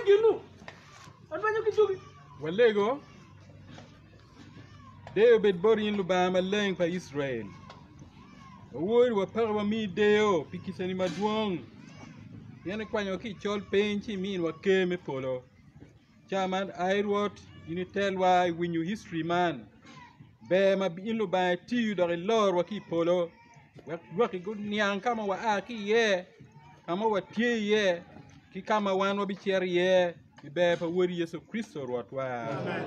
ginu. An banyo kitugi. Walego. Deo bet borin lubama leng pa Israel. Owoy wa parwa mi deo pikisani maduong. Yene kwanyo ki chol penchi min wa keme polo. Chaman airwot initelwa winyu history man. Be ma bin lubama tiyu dore lor wa ki polo. Waki good nyang kama wa aki ye. Kama wa tie ye. Ki kama wan wa bicher ye. Be pa wori Yesu Kristo rotwa. Amen.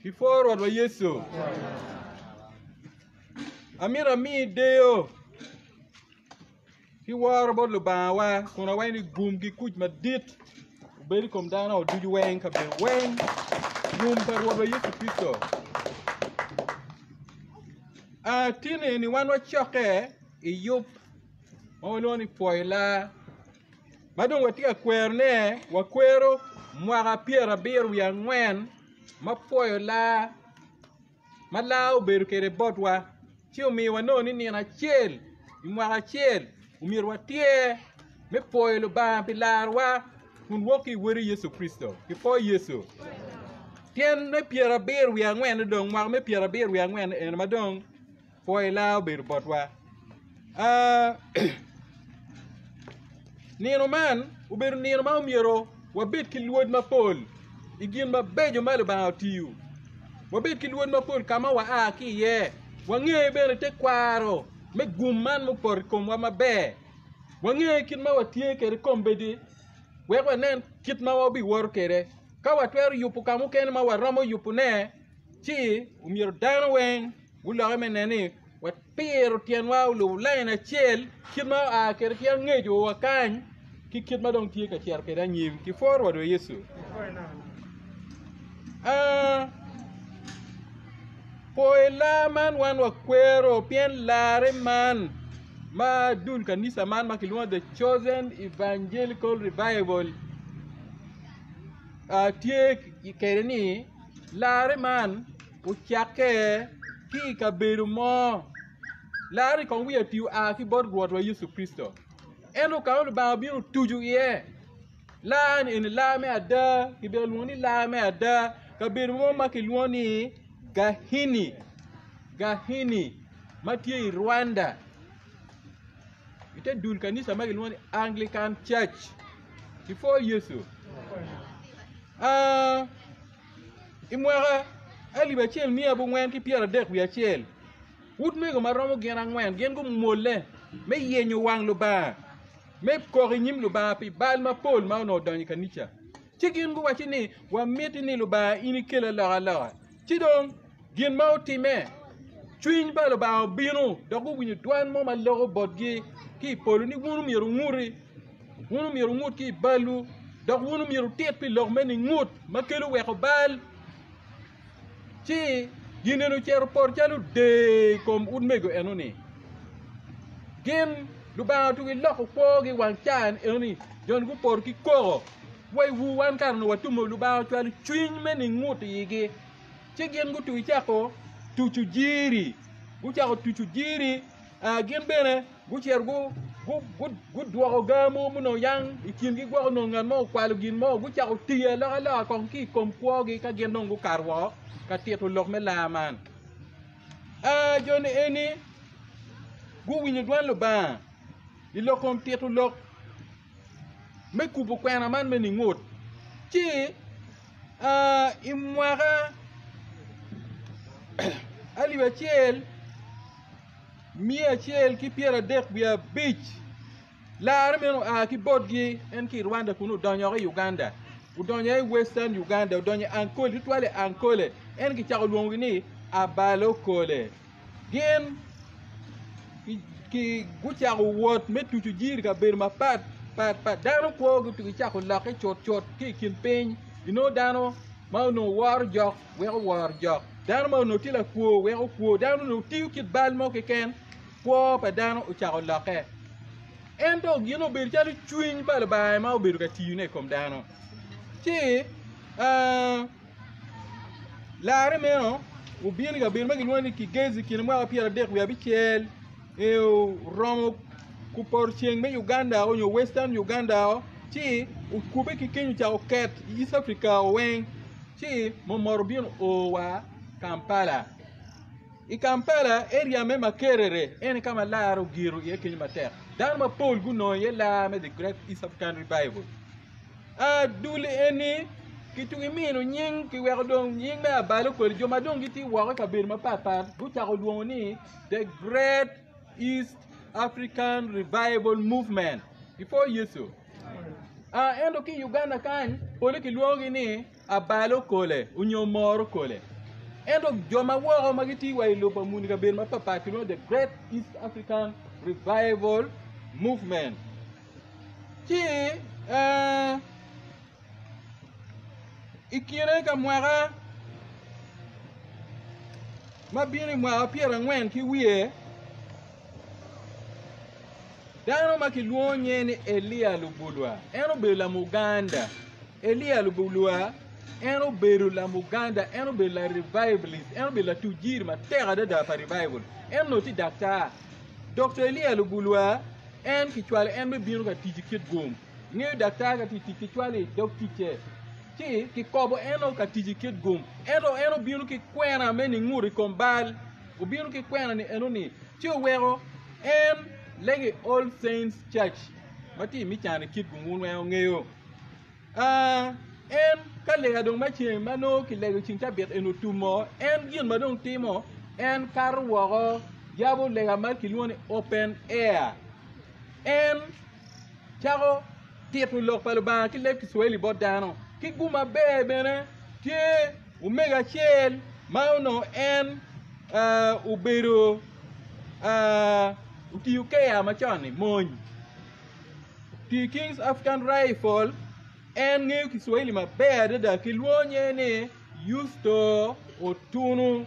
Before what Yesu. Amira mi deo. Ki war about lubawa. Kuna wani gumgi kuj madit. Beri kom dana o duju weng ka be weng. Gum par what Yesu Kristo. Tine ni wan wa choke. Iyup. Mawaloni poila. Madong watika kwerne. Wakwero. Mwaka piera biru ya ngwen. Mapoyo la malao beru kere botwa chio mi wano ni na chel imwa chel umirwa tie me poyo lo ba pilarwa kun woki wori Yesu Kristo kipo Yesu tien ne piera beru ya ngwen dong ma me piera beru ya ngwen en madong poyo la beru botwa nino man uberu nino ma umiro wabit kilwod mapol igin ma bejo malo ba tiu wabet ki luon mapol kama wa aki ye wange bere te kwaro me gumman mo por kom wa mabe wange kin ma watie kere kombedi we wa nen kit ma wa bi wor kere ka wa twer yupu kamu ken ma wa ramo yupu ne chi umir dano wen wulo me neni wa pero tien wa lu laina chel kit ma a kere tien ngejo wa kan ki kit ma dong tie ka tier kere nyim ki forward we Yesu poela man wan wa kwero pien lare man ma dun kanisa man makilwa the chosen evangelical revival tie kereni lare man uchake ki kaberu mo lare kon wi atiu ki bod god wa Yesu Kristo eno ka on ba biru tuju ye lan in la me ada ki be luoni la me ada kaberu mo makilwoni Gahini matie Rwanda ite dul kanisa makilwoni Anglican Church before Yesu imwara ali bachel mi abu ngwen ki piera dek wi achel wut me go maromo gena ngwen gen go mole me yenyo wang lo ba me ko nyim lo ba pi bal ma pol ma no dani kanisa chigin go wachini wa meti ni lo ba ini kela la chidong gin ma otime chuin ba lo ba binu dogo winyu twan mo ma logo bodgi ki polo ni wunu miru ngut ki balu dog wunu miru tet pi log meni ngut makelu we ko bal chi ginenu cher por chalu de kom udmego enoni gin lu ba tu lo ko gi wan chan enoni jon gu por ki ko way wu wan kar no watumo lu ba chalu chuin meni ngut yigi chi gin gu tu chako tuchu jiri gu chako tuchu jiri gin bene gu cher gu duogo gamo muno yang ikin gi gwo no ngan mo kwalu gin mo gu chako tie la kon ki kom kwo gi ka gin no gu karwo ka tieto lok me la man joni eni gu winyu dwan lo ba i lokom tieto lok me kubu kwena man me ni ngot chi imwara ali bachel mia chel ki piera dek bia beach la meno ki bodgi en ki Rwanda kunu donyo Uganda udonyo Western Uganda udonyo Ankole twale Ankole en ki chako luongi ni abalo kole gen ki guchako wot metutu jiri ka ber ma pat dano ko gutu chako lake chot ki kin peny dano ma no war jok we war jok dano ma no tila kuo we kuo dano no tiu kit bal mo ke ken po pa dano uchako lake endo gino ber chalu chuin bal ba ma ber ka tiune kom dano chi lare meno ubien ga ber magilwani ki gezi kin ma piera dek we abichel romo ku por chieng me Uganda o yo Western Uganda Chi o kube ki kenyu cha o ket East Africa o wen. Chi mo morbien o wa Kampala. I Kampala area me makerere ene kama laro giru ye kenyu mater. Dan ma Paul guno ye la me the Great East African Revival. Dule eni kitu imino nying ki werdong nying me abalo ko joma dong giti wa ka bir ma papa bu ta ko duoni the Great East African Revival Movement before Yesu. Endo ki Uganda kan pole ki luogi ni abalo kole unyomoro kole. Endo joma woro magiti wa iloba muni ka bir ma papa ki the Great East African Revival Movement. Ki ikire ka mwara mabini mwara piera ngwen ki wie dano makiluonye ni Elia Lubulwa eno bedo la Muganda. Elia Lubulwa eno bedo la Muganda, eno bedo la revivalist, eno bedo la tujir ma terra da pa revival. Eno ti doctor Dr. Elia Lubulwa en ki chwale en me bino ka tiji kit gom ngi doctor ka tiji ki chwale doctor ki kobo eno ka tiji kit gom eno bino ki kwena meni nguri kombal o bino ki kwena ni eno ni ti wero en legi All Saints Church mati mi chane kit gum won ngeyo en ka lega dong ma chien mano ki lego chin ta bet eno tumo en gin ma dong timo en karwo yabo lega mar ki luoni open air en charo tietu lok palo ba ki lek Swahili bodano ki guma bebene tie omega chel mauno en ubero utiukea machani mony ti King's African Rifle en ngeu Kiswahili maber da kilwonye ne Yusto Otunu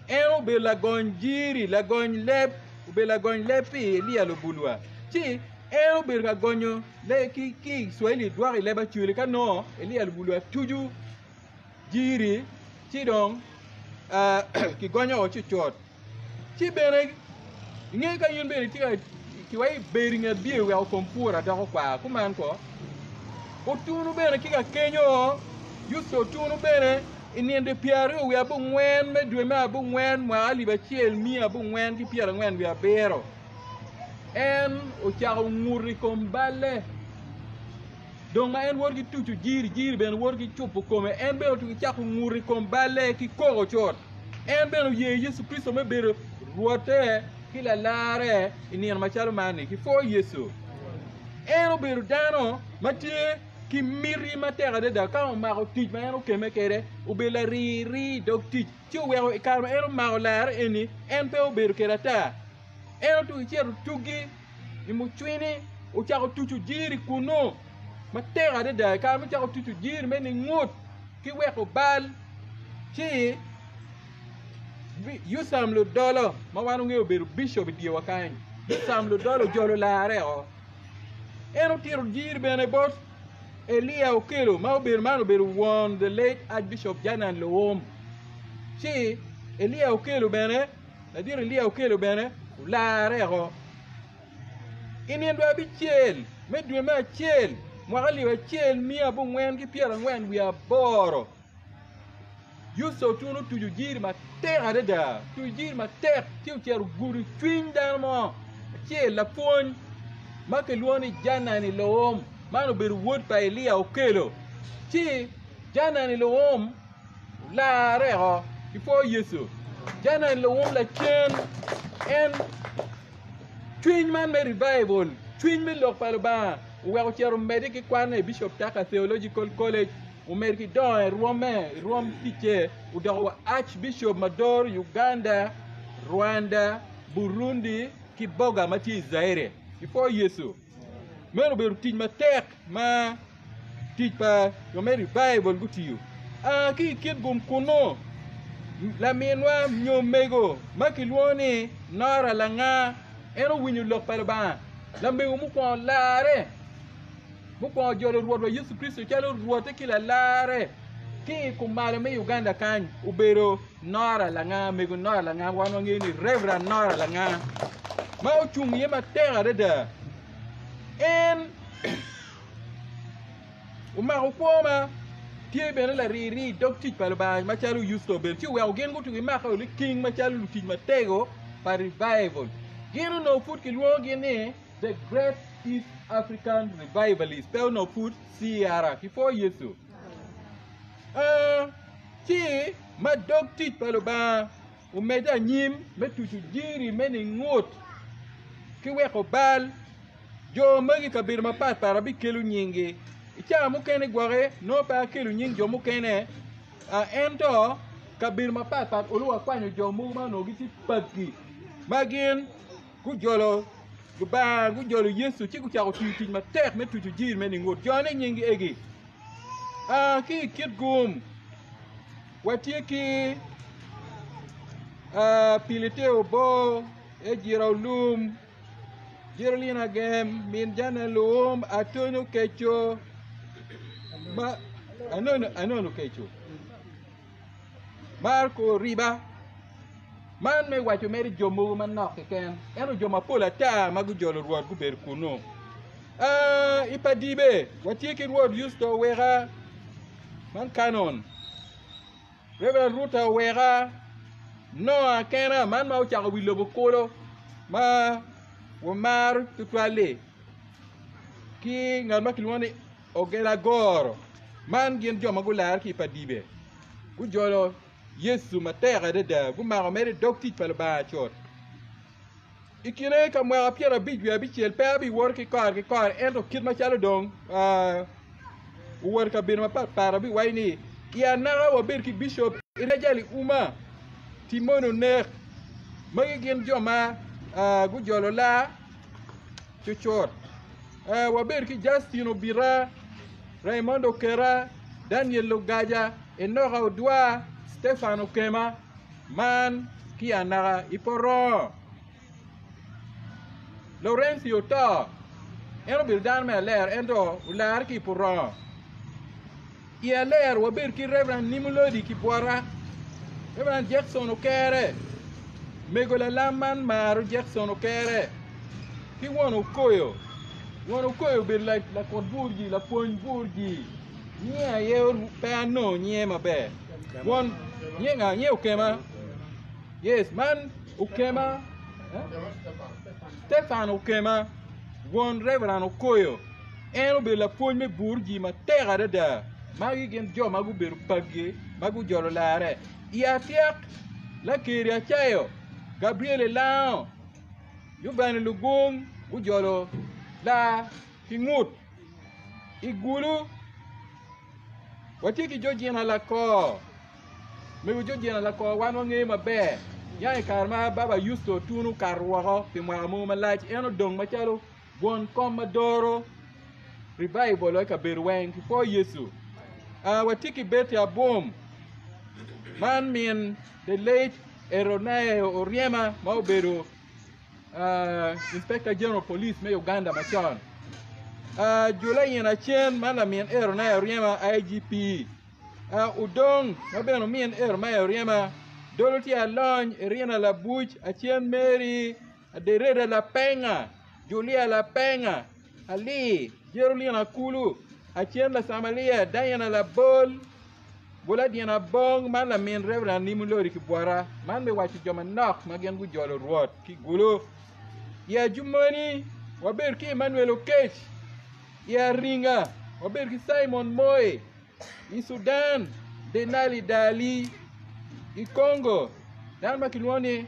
en obe la gonjiri la gon lep obe la gon lepi Elia Lubulwa ti en obe la gonyo le ki Kiswahili doire le ba tuer ka no Elia Lubulwa tuju jiri ti dong ki gonyo o chi chot ti bere nge ka yun bere ti ki wai bere nge bie wa kompura da ko kwa kuman ko Otunu bere ki ka kenyo Yusto Otunu bere iniende piari o abu ngwen me dwe me abu ngwen ma ali ba chiel mi abu ngwen ki piara ngwen wi abero en o charo nguri kombale donc ma en worgi tutu jiri ben worgi chupu kome en be o tu chako nguri kombale ki koro chot en be o ye Yesu Kristo me bere ruote ki la lare inien ma chalo mani ki fo Yesu en o bere dano matie ki miri matera de da ka o maro tij ma eno keme kere o be la ri dok tij ti o wero e karma eno maro lar eni en pe o beru kera ta eno tu cheru tugi ni mu chwini o chako tutu jiri kuno matera de da ka mi chako tutu jiri me ni ngut ki weko bal ti Yusam lo dolo ma wanu nge o beru bishop di wakany Yusam lo dolo jolo lare o eno tiru jiri bene bot Elia Okelo mano beru won the late Archbishop Janan Lowom. Si Elia Okelo bene, la dire Elia Okelo bene, la rero. Inien do abi chiel, me dwe ma chiel, mwali wa chiel mi abu ngwen ki piera ngwen wi aboro. Yusto tunu tuju jiri ma terra de da, tuju jiri ma ter, tiu cheru guru twin dan mo. Chiel la pon, ma ke luoni Janan Lowom. Mano beru word pa Elia Okelo ti jana ni lowom la rero before Yesu jana ni lowom la chen en twin man me revival twin me lok palba we ko chero medic kwane Bishop Taka Theological College o merki don Rome tiche o do Archbishop Mador Uganda Rwanda Burundi Kiboga mati Zaire before Yesu mero beru tij ma tek ma tij pa yo meri Bible gutiyo ki kit gum kuno la menwa nyomego makilwoni nara langa eno winyu lok palba la mego mu ko lare mu ko jolo ruodo Yesu Kristo chalo ruote kila lare ki kumale me Uganda kan ubero nara langa mego nara langa wano ngeni Reverend nara langa ma ochung ye ma terra de en Uma upoma tie bene la riri dok tic palo ba machalu yusto bel ti wa gen gutu ma ka le king machalu tic matego pa revival. Gino no foot ki luo gene the Great East African Revivalist. Pel no foot siara ki for Yesu. Ti ma dok tic palo ba o meda nyim metutu jiri meni ngot ki we ko bal jo magi kabir ma pat para bi kelu nyingi icha mu kene gware no pa kelu nying jo mu kene ento kabir ma pat pat olu akwanyo jo mu ma no giti pagi magin ku jolo gu jolo Yesu ci ku cha ko ti ma tek metutu jiri meni ngot jo ne nyingi egi ki kit gum watie ki pilite obo ejiro lum jirolina gem min jana lum atonu kecho ma anono kecho Marco riba man me wacho meri jomo man nok ken eno joma pola ta magu jolo ruot ku ber kuno ipadibe watiki ruot yusto wera man canon Reverend Ruta wera no kena man ma ucha wi lobo kolo ma wo mar tutwale ki ngal ma kilwani ogela goro man gen joma gular ki padibe gu jolo Yesu matera de da gu ma mere dokti pal ba chot ikine ka mo apiera bidwe bi chel pa bi wor ki kar ento kid ma chalo dong wor ka bin ma para bi waini ya na wo bir ki bishop irejali uma Timono nek magi gen joma gu jolo la chuchor waber ki Justino Bira Raimondo Kera Daniel Lugaja Enora Odwa Stefano Kema man ki anara iporo Lorenzo ta eno bildan me ler endo ular ki poro ia ler waber ki Reverend Nimulodi ki bora Reverend Jackson Okere Megola Laman Maru Jackson Okere Ki wono koyo be la kod burgi la pony burgi Nye ye pe no nye mabe Won nye Okema Yes man Okema Stefan Okema Won Reverend Okoyo Eno be la pony me burgi ma tera de da Magi gen jo magu beru pagi Magu jolo lare Iatiak la kiria chayo Gabriele Lao Yubani Lugum Ujolo la Kingut Igulu Watiki Georgiana la ko Me Georgiana la ko wan nge mabe Ya karma baba yusto tunu karwaro Pi mwamu malachi eno dong machalo Bon Commodoro Revival Oika berweng Kifo Yesu Watiki beti ya boom Man mean the late Eronaya Oriema Maubero Inspector General Police me Uganda Machon July in a chain man mean Eronaya Oriema IGP Udong Mabeno mean Eronaya Oriema Dorothy Alon Irina La Butch Achien Mary Dereda La Penga Julia La Penga Ali Jerolina Kulu Achien La Samalia Diana La Bol Bola diana bong man la min Reverend Nimulodi ki bwara man me wachi joma nok magen gu jolo ruot ki gulo ya jumani waber ki Emmanuel Okech ya ringa waber ki Simon Moe i Sudan Denali Dali i Congo dan makilwani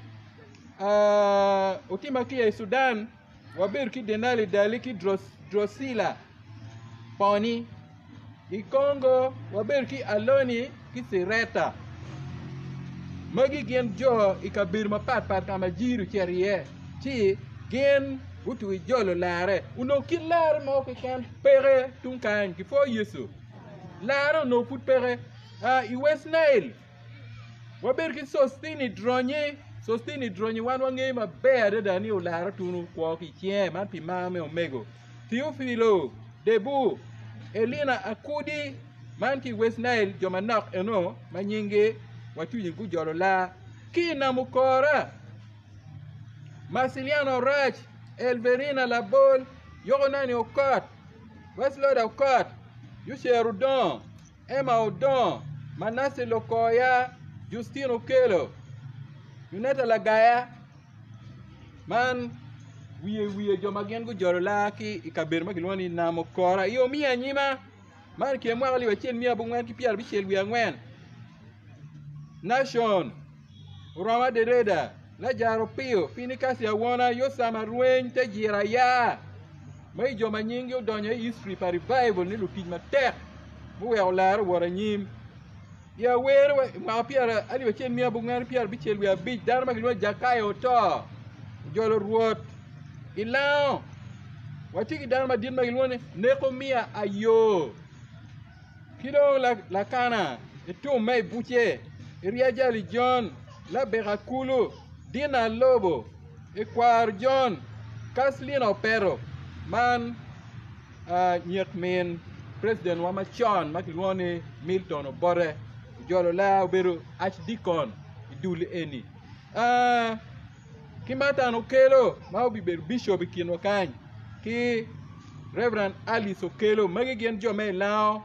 utima ki ya Sudan waber ki Denali Dali ki Drosila Poni I Congo waber ki Aloni ki Sireta Magi gen jo ikabir ma pat kama jiru cherie Chi gen utu I jolo lare Uno ki lare mo ke kan pere tunkan ki fo Yesu Lare no put pere I West Nile Waber ki Sostini dronye wan wange ma bere dani o lare tunu kwa ki chie man pi mame omego Theophilo Debu Elina Akudi Manki West Nile Jomanak eno Manyinge Watu yingu jolo la Kina Mukora Masiliano Raj Elverina Labol Yogonani Okot West Lord Okot Yusher Udon, Emma Udon, Manasseh Lokoya, Justine Okelo, Yuneta Lagaya, man, we jomagen go jorolaki, ikaber magilwani namokora, yo mia nyima, man ki mwali wachen mia bungwen ki piar bichel wi angwen. Nation, Urama de Reda, La Jaro Pio, Finicas Yawana, Yosama Ruen, Tejira Ya. May joma nying yo donya history pa revival ni lutij ma tek. Mu wew lar wara nyim. Ya wer ma piara ali wachen mia bungan piar bichel wi abij dar ma gino jakayo to. Jolo ruot. Ilao. Watiki dar ma din ma gino neko mia ayo. Kido la kana. Eto may buche. Iria Jali John, La Berakulu, Dina Lobo, Equar John, Kaslina Opero, man, Nyek Min, President Wamachon, Makilwani, Milton Obore, Jolola Oberu, Archdeacon, Iduli Eni. Kimata Okelo, Maubi Bishop Kinokany, Ki Reverend Alice Okelo, Magigan Jome Lao,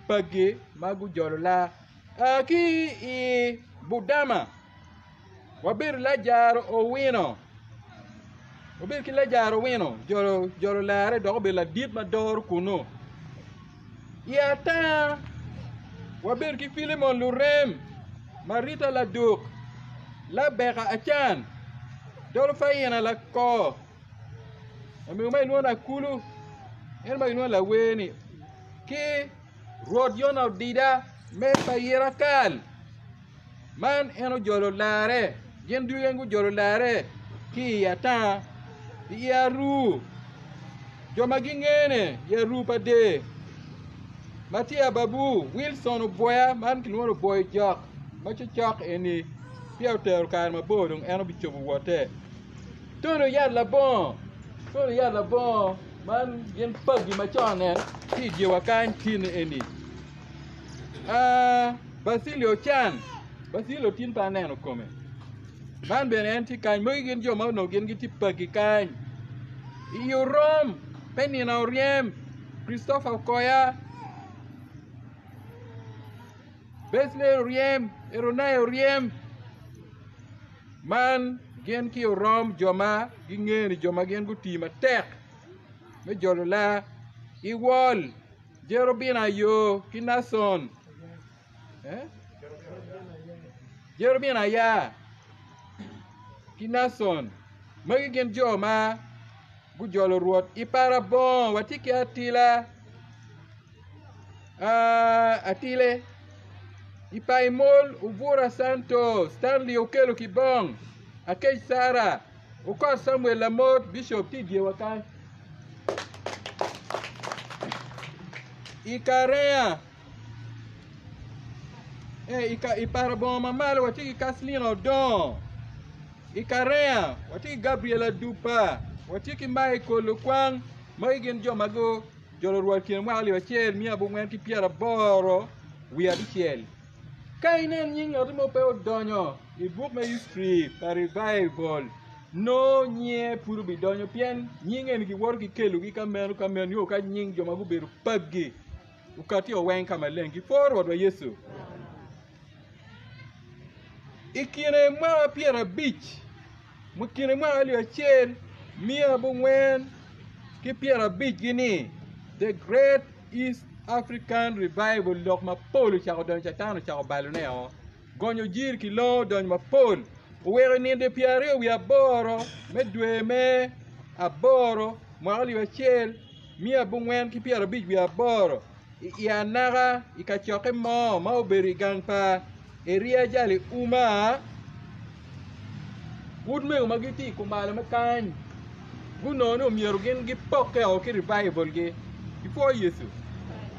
Pagi, Magu Jolola. Ki I Budama Wabir Lajar Owino Wabir ki Lajar Owino Joro lare dobe la dit ma dor kuno Yata Wabir ki Filimon Lurem Marita la Duk La Beka Achan Dolo Fayena la Ko Ami umay nuana kulu En may nuana weni Ki Rodiona Dida Me payira kal man eno jolo lare jendu yengu jolo lare ki yata yaru joma gingene yaru pade Matia Babu Wilson Boya man kinwono boy jok macho chok eni piauter kar mabodung eno bichobu wote tono yalla bon man yen pagi machone ki jewa kan tin eni Basilio Chan, Basilio tin pa neno kome. Man benen ti kany mo gen jo ma no gen giti pagi kany. Iyo Rom, Penny na Oriem, Christopher Koya. Besley Oriem, Eronai Oriem. Man gen ki Rom joma gingeni joma gen guti ma tek. Me jolola Iwol, Jerobina yo Kinason. Jerobina ya Kinason Magigen Joma Gujolo ruot Ipara bon Watiki Atila Atile Ipaimol Ubura Santos Stanley Okelo Kibong Akej Sara Ukor Samuel Lamotte Bishop Tidie Wakai Ikarea Ipara bon mamalo watiki Kaslina Odon Ikarea watiki Gabriela Dupa watiki Michael Lukwang Magigen Jomago Jolo ruot kien wali wachel Mia bungwen ki piara boro Wia bichel Kainen nying otimo pe odonyo Ibuk me history pa revival No nye puru bidonyo Pien nyingen ki wor ki kelu Ki kamen yo ka nying jomago beru pagi Ukati owen kamalengi forward wa Yesu Ikine mwa Piera Beach Mukine mwa ali achel Mia bungwen Ki Piera Beach gini The Great East African Revival Lok ma polo chako don chatano chako baloneo Gonyo jir ki lo don ma polo Uwere ninde Piera wi aboro Medwe me aboro Mwa ali achel Mia bungwen ki Piera Beach wi aboro Ia naga ikachoke mo uberi gangpa Eria Jali Uma Woodme magiti kumala makany Gunono miergen gi poke o ki revival gi Before Yesu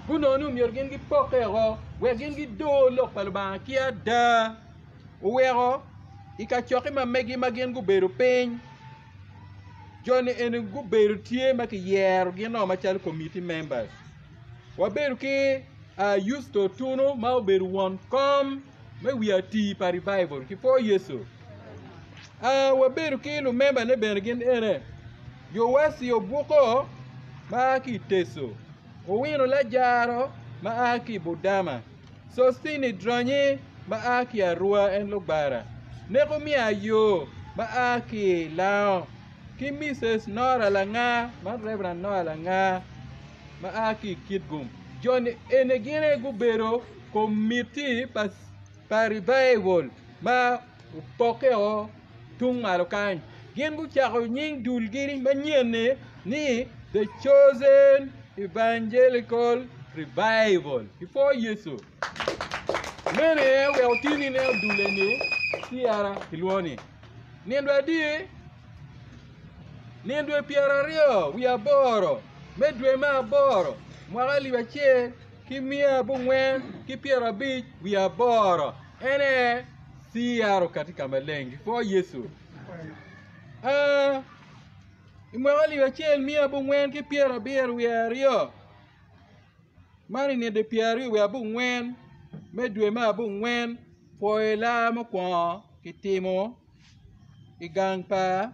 Gunono miergen gi poke o Wegen gi do lok palba kia da Uwero ikachoke ma megi magen gu beru peny Johnny enu gu beru tie maki yer Gino machal committee members Waberu ki used to tuno ma uberu won kom Me we are tea pa revival ki for Yesu Waberu ki lu member ne benegin ere Yo wasi yo buko ma ki teso Owino la jaro ma aki Budama. Sostini Dronye ma aki Arua en Lugbara. Nekomia Yo ma aki Lao. Ki Mrs. Nora Langa ma Reverend Nora Langa ma aki Kitgum. John Enegine Gubero committee pa revival ma upokeo tung malokan. Gin gu chako nying dulgiri manyene ni the chosen evangelical revival. Before Yesu. Mene we otini ne duleni tiara kilwoni. Nendwa di nendwe piara rio we aboro. Medwe ma aboro. Mwagali wache kimia bungwen kipiara bich we aboro. Ene tiaro katika malengi. Before Yesu. Imwali wache mia bungwen kipiara bir we ario. Mani ne de piari we abungwen. Medwe ma bungwen. Poela mo kwa kitimo. Igangpa.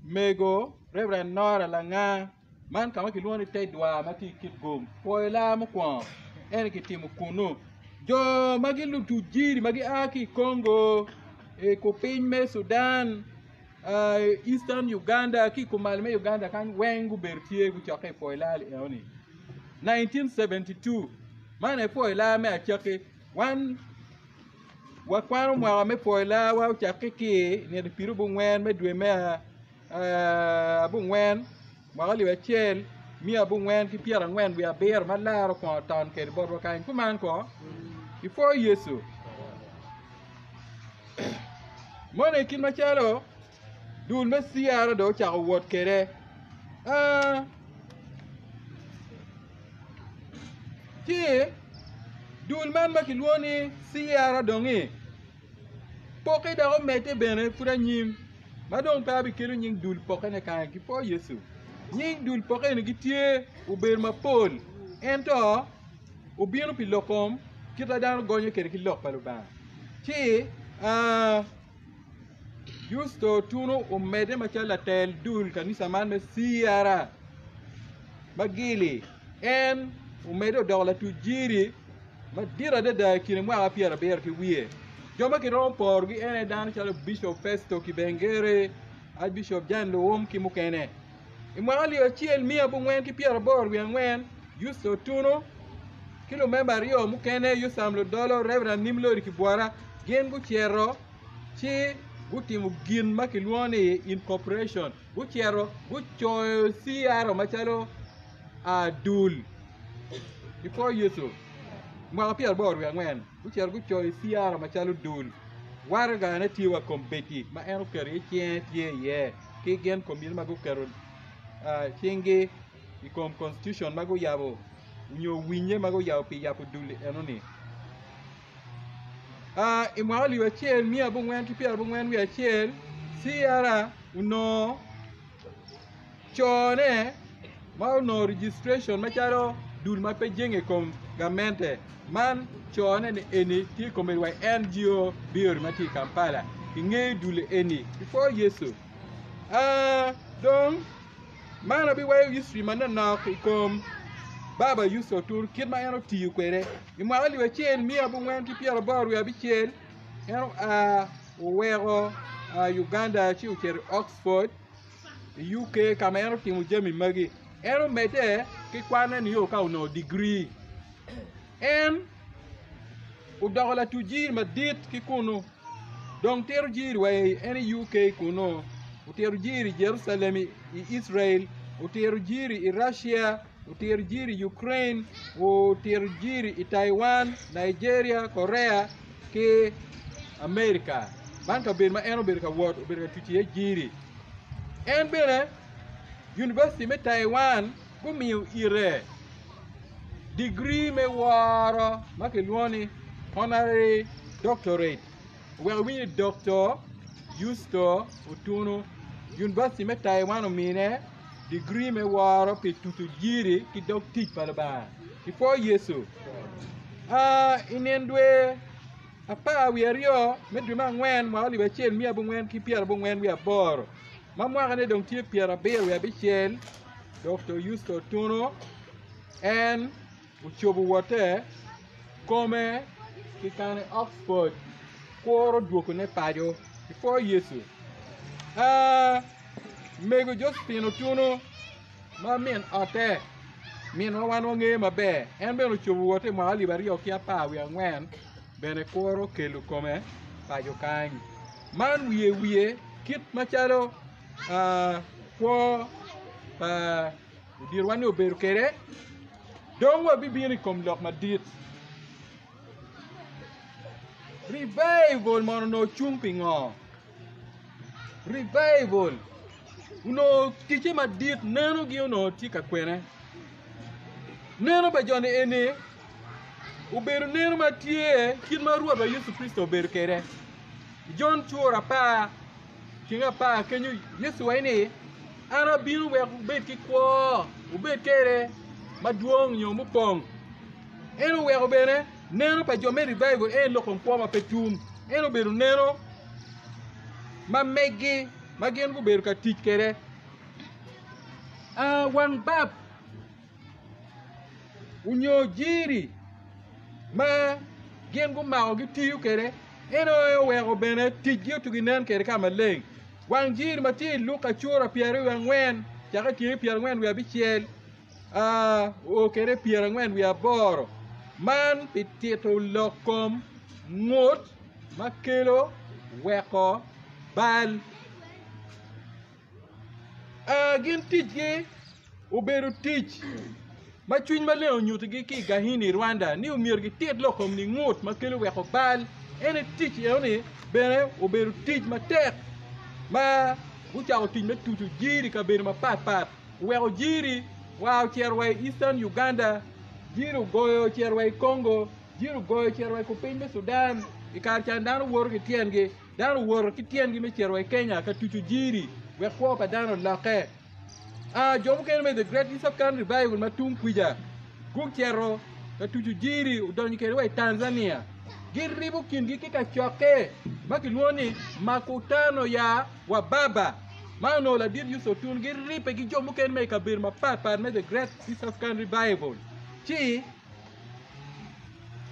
Mego. Reverend Nora Langa. Man kama kilwani teidwa mati kitgum. Poela mo kwa. Ene kitimo kuno. Jo magi lutu jiri magi aki Congo. Kopinme Sudan. Eastern Uganda. Ki kumalme Uganda kan wengu bertie kuchake poela leoni. 1972. Man poela me achake. One wakwano mwa me poela wa uchake ki ne piru bungwen me dwe me bungwen mwagali wachel mi abungwen ki piara ngwen we aber malaro ko tan ke borwa kain kuman ko before Yesu. Mone kin machalo dul me siara do cha wot kere ti dul man makilwoni siara dongi poke da o mete bene pura nyim madon pa bi kelu nying dul poke ne kan ki po Yesu nying dul poke ne gitie uber ma pol ento ubiro pilokom kita dan gonyo kere ki lok palu ba ti Justo tuno umede machala tel dul kanisa man me siara magili en umedo dola tu jiri madira da kine mwa piara ber ki wie joma ki rom porgi ene dan chalo Bishop Festo ki bengere al Bishop Jan Loom ki mukene imwali ochiel mia bungwen ki piara bor wi ngwen Justo tuno kilo member yo mukene yusamlo dolo Reverend Nimlo ki bwara gen gu chero chi gutimu gin makilwoni incorporation guchero guchoyo siaro machalo adul before Yesu mwa pier bor we ngwen guchero guchoyo siaro machalo dul warga na tiwa kompeti ma eno keri tie ye ki gen kombin magu kero chingi ikom constitution magu yabo nyo winye magu yabo pi yapo dul enoni imwali wachiel mia bungwen ki pier bungwen wi achiel siara uno chone ma no registration macharo dul ma pe jenge kom gamente man chone ne eni ti komel NGO bior mati Kampala inge dul eni before Yesu donc man bi way history man na kom Baba Yuso tur kid ma eno tiyu kwere imwali wachiel mia bungwen ki pier bor wi abichiel eno wero Uganda chi ucher Oxford UK kama eno timu jemi magi eno mete ki kwana ni yo ka uno degree en udola tujir madit ki kuno donc teru jiri way eni UK kuno uteru jiri Jerusalem i Israel uteru jiri i Russia uteru jiri Ukraine uteru jiri i Taiwan Nigeria Korea ke America banka ben ma eno ben ka wot ben ka tuti jiri en bene university me Taiwan ko miu ire degree me waro makelwoni honorary doctorate well we doctor Justo Utuno university me Taiwan mine degree me waro pe tutu jiri ki dok teach palaba before Yesu inendwe apa wiario medwe ma ngwen ma oli bachel mia bungwen ki pier bungwen wi abor ma mwa ne dong tie pier aber wi abichel Dr. Justo Tuno and uchobu wote come kikane Oxford koro duoko ne pajo before Yesu mego Josephine Otuno ma min ote min wan wang'e maber en bene uchobu wote mahali bario kia pa wi ang'wen bene koro kelo come pajo kanyi man wiye kit machalo kwo dir wani obedo kere dong wa bibini kom lok madit revival mono no chung pingo revival uno tiche madit neno gi uno tika kwene neno ba jone ene ubedo neno matie kit ma ruoth wa Yesu Kristo obedo kere John chura pa kinga pa kenyo Yesu waini ana binu we ubet ki kwo ubet kere maduong nyo mupong eno we obene neno pa jome revival en lokon kwa ma petum eno beru neno ma megi magen go beru ka tik kere wan bab unyo jiri ma gen go ma gi tiu kere eno we obene tik tu ginen kere kama leng wang jiri mati luka chura piare wangwen chaka kiri piare ngwen we abichiel o kere piare ngwen we aboro man pitito lokom ngot makelo weko bal gin tijgi obedo tich ma chuny male onyutgi ki gahini Rwanda ni umirgi tit lokom ni ngot makelo weko bal ene tich eoni bene obedo tich matek ma uchao tich metutu jiri ka bedo mapat weko jiri wow cherway Eastern Uganda jiru goyo cherway Congo jiru goyo cherway ko piny Sudan ikar chan dano woro ki tiengi dano woro ki tiengi me cherway Kenya ka tutu jiri we kwa pa dano lake jomu ken me the Great East African Revival matung kwija guk chero ka tutu jiri udonyi kere way Tanzania giribu kingi kika choke makiluoni makutano ya wababa mano la dir yuso tun giripe gi jomu ken me kabir mapat me the Great East African Revival chi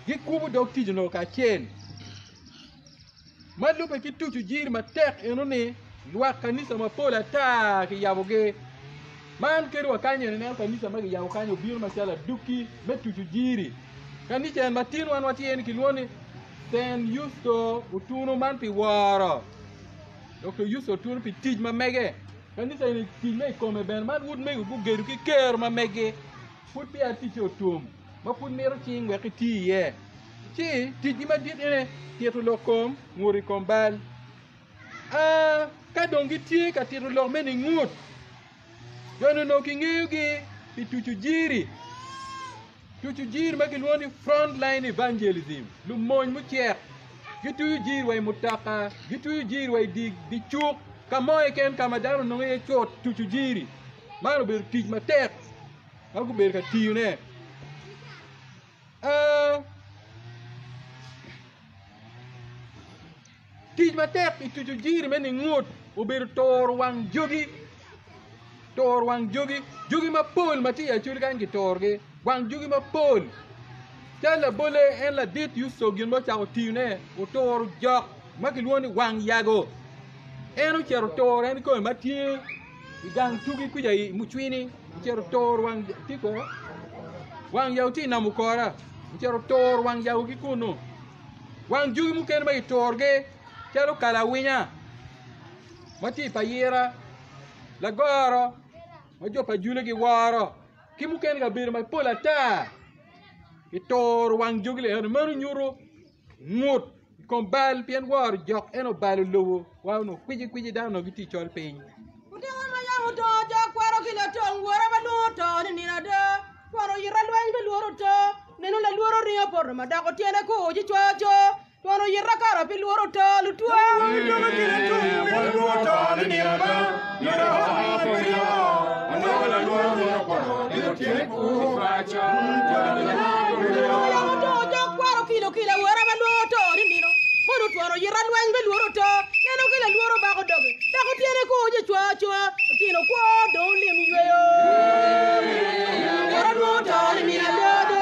gikubu dok tijno ka chen malupe ki tutu jiri matek enoni lwa kanisa mapola ta ki yaboge man kero wakanye ne kanisa magi yawo kanyo biro machala duki me tutu jiri kanisa en matin wan wati en kilwoni ten yusto utuno man pi waro Dr. Yuso tuno pi tij ma mege kanisa ni tij me kome ben man wud me gu geru ki ker ma mege put pi ati chotum ma put mero ching we ki tiye chi tij ma dit ene tieto lokom nguri kombal ka dongi tie ka tieto lok meni ngut yono no ki ngiyugi pi tuchu jiri ma kilwoni frontline evangelism lu moñ mu cheikh gitu jiri way mutaka gitu jiri way di chuk kamoy ken kamadaro no ye chot tuchu jiri maro ber tij ma tek aku ber ka tiune tij ma tek tuchu jiri meni ngut uber tor wang jogi ma pol mati ya chul kan ki torge wang jogi ma pol tala bole en la dit yuso gin mo chako tiune o tor jok makilwoni wang yago eno chero tor en ko mati gang tugi kuja muchwini chero tor wang tiko wang yauti na mukora chero tor wang yago ki kuno wang jogi mu ken ma torge chero kala winya mati payira la goro majo pa jule gi waro kimu ken ga bir ma pola ta itor wang jogle en maru nyuro ngut kon bal pien war jok eno balu lowo wawno kwiji dano giti chol piny utenga ma yamu to jok waro kilo tong woro ba luto ni na de waro yira lwany be luoro to nenu la luoro ringa por ma dako tiene ko ji chocho waro yira kara pi luoro to lutwa luoro kilo tong luoro to ni na de yira ha po yo no la luoro ringa por ma tiene ko facha yamu to jok waro kilo woro ba luto ni no Poro tuaro yira lwany be luoro to neno kila luoro ba ko doge dako tiene ko je chwa tino ko don lim yweyo woro luto ni na de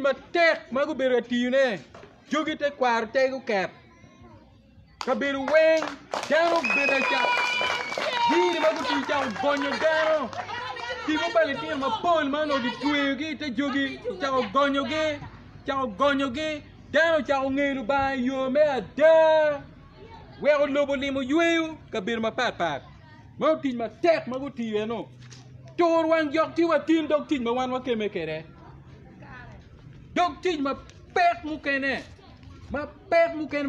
ma tek ma go bedo tiune jogi te kwar te go ket ka bedo weng dano bedo cha diri ma go ti cha gonyo dano ti mo bali ti ma pol ma no di tuegi te jogi cha gonyo gi dano cha ngelu ba yo me ada we go lobo limo yueu ka bedo ma pat ma ti ma tek ma go ti no tor wan yok ti wa tin dok tin ma wan wa keme kere dok tin ma pek mu kene ma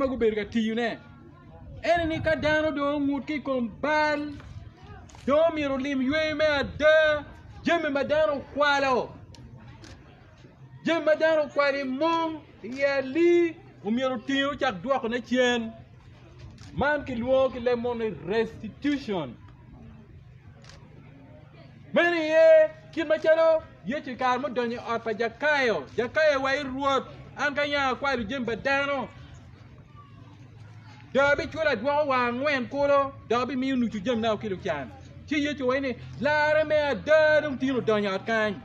go berga ti ne ene ni ka dano do ngut ki kombal do miro lim yue me ada jeme madano kwale mong ya li o miro tio chak dwa ko na chien man ki luo ki le mon restitution mani ye kin ma chalo ye ti kar mo donye ot pa jakayo wai ruot an ka nya kwale jemba dano dabi chula dwa wa ngwen kolo dabi mi nu chu jem na kilo chan chi ye chu ne la me ada dum tino donye ot kan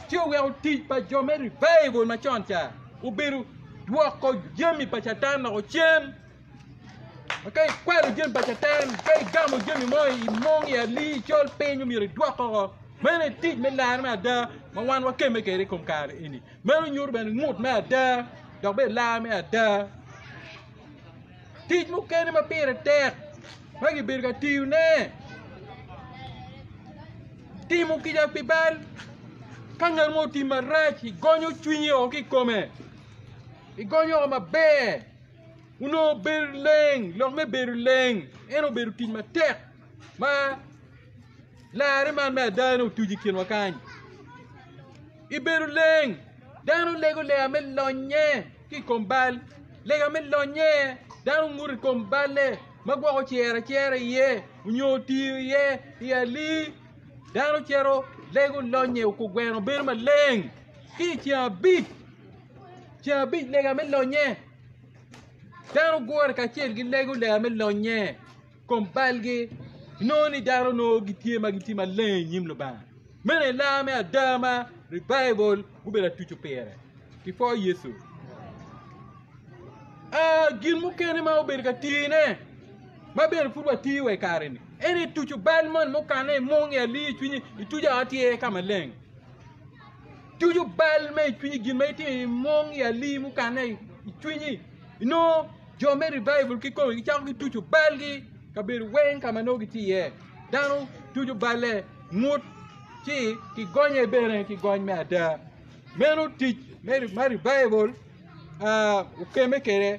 chi we o ti pa jo me revival ma choncha u beru dwa ko jemi pa chatan na o chen okay kwale jem pa chatan kai gamo jemi mong ya li chol penyu mi dwa ko mene ti me la me ada ma wan wa keme kere kom kar ini mene nyur ben ngut me ada dok be la me ada ti mo kene ma pere tek ma gi berga tiu ne ti mo ki ja pibal kangar mo ti marachi gonyo chwinye o ki kome I gonyo ma be uno berleng lo me berleng eno beru ti ma tek ma laare man me dano tuji kin wakan I berleng dano lego le ame lonye ki kombal lega ame lonye dano nguri kombale magwa ko chiera ye unyo ti ye ya li dano chero lego lonye ko gweno ber ma leng ki chia bit lega ame lonye dano gor ka chiel gi lego le ame lonye kombal gi noni daro no gitie ma leng nyim lo ba mene la me adama revival gubela tuchu pere before yesu gin mu kene ma ober ka tine ma ber furwa tiwe karen ene tuchu balmon mo kane mong ya li twini ituja atie kama leng tuju balme twini gin ma ti mong ya li mu kane twini no jo me revival ki ko ki chang ki tuchu balgi ka ber wen kama no giti ye dano tuju balle mut ci ki gonye beren ki gogne me ada meno teach mari bible u keme kere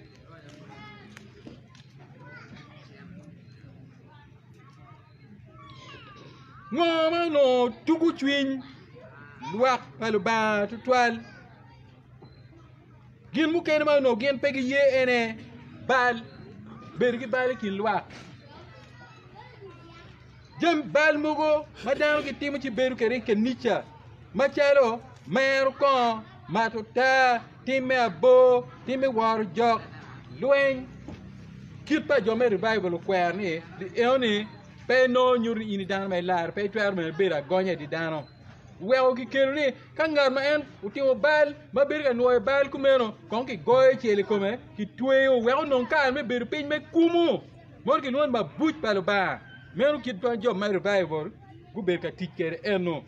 ngoma no tugu twin luak palu ba tutwal gin mu kene ma no gen pegi ye ene bal bergi bal ki luak jem bal mugo madam ki timu ci beru kere ke nicha machalo mer ko matuta timme abo timme war jok luen kipa jo mer bible kwer ni eoni pe no nyuri ini dan mai lar pe twer mer bera gonye di dano wewo ki kerni kangar ma en uti o bal ma berga no bal kumeno kon ki goye chele kome ki tueo wewo non kan me ber pin me kumu morgi non ma buj palo ba menu kit to job my revival gu ber ka tikkere eno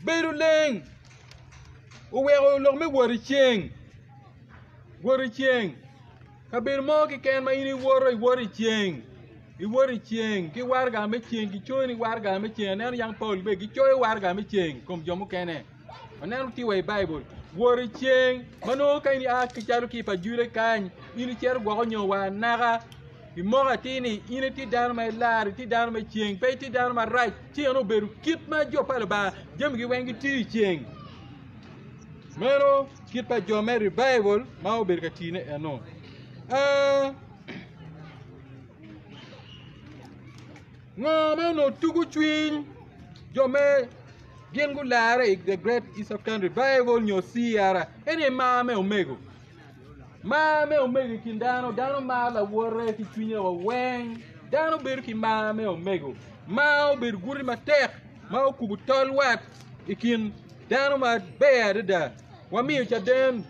beru leng o wero lo me wori cheng ka ber mo ki ken ma ini wori cheng ki warga me cheng ki choni warga me cheng nen yang paul be ki choy warga me cheng kom jomu kene onen ti we bible wori cheng mano kaini ki charu ki pa jure kan ini cher go nyo wa naga bi moga tini ini ti dan mai lar ti dan mai cheng pe ti dan ma right ti no beru kit ma jo pale ba jem gi wengi ti cheng mero kit pa jo me revival ma o ber ka tine eno ngoma no tugu twin jo me gengu lare the great East African revival nyo siara ene mame omego kindano dano mala wore ki twinya wa weng dano ber ki mame omego ma ber guri matek ma okubu tol wat ikin dano ma bear da wa mi cha den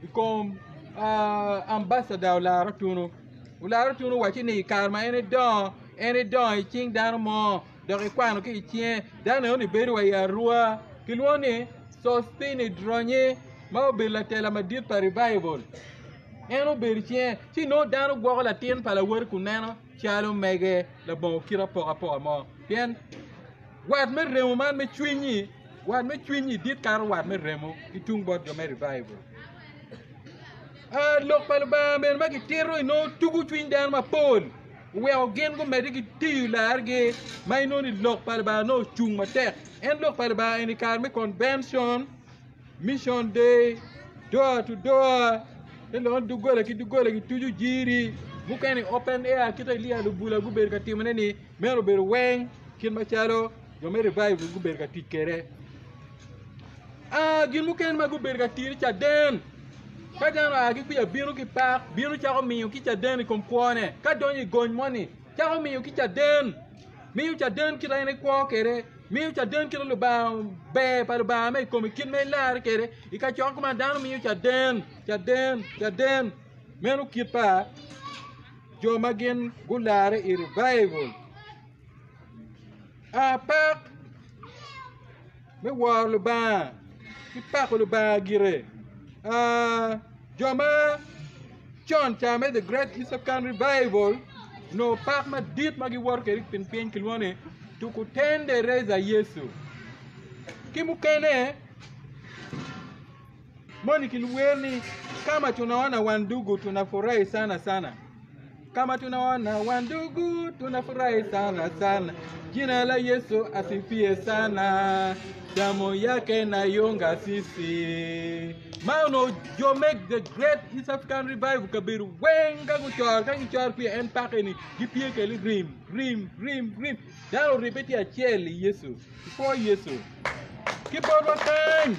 ikom ambassador la ratuno wa chini karma ene don iching dano mo do kwano ki chien dano ni beru ya rua kilwone sostene dronye ma obela tela madit pa revival eno berchien si no dano gwo la tin pa la wor kuneno chalo mege la bon kira po mo bien wat me remo man me chwinyi dit kar wat me remo itung bot jo me revival lok pa ba men ma ki tiro no tugu chwin dan ma pol we again go medi ki ti large mai no ni lok pa ba no chung ma tek en lok pa ba en kar me convention mission day door to door elon dugola ki tuju jiri bukani open air kita liya lu bula gu ber ka timane ni mero ber weng kin ma chalo yo me revive gu ber ka tikere gin muken ma gu ber ka tiri cha den ka jano agi ku ya binu ki pak binu cha ko miyu ki cha den kom kwone ka donyi gon moni cha ko miyu ki cha den ki rene ko kere miyu cha den ki lu ba be par ba me kom kin me lar kere ika chok ma dan miyu cha den menu kit pa jo magen gulare i revival pak me war lu ba ki pak lu ba gire joma John Chame the Great East African Revival no pak ma dit magi work erik pen kilwane to kutende reza Yesu kimu kene moni kilweni kama tunaona wandugu tunafurahi sana kama tunaona wandugu tunafurahi sana jina la Yesu asifie sana damu yake na yonga sisi mano jo make the Great East African Revival kabiru wenga kuchor pia en pakeni gipie ke rim daro ripeti a cheli Yesu for Yesu kiboro kan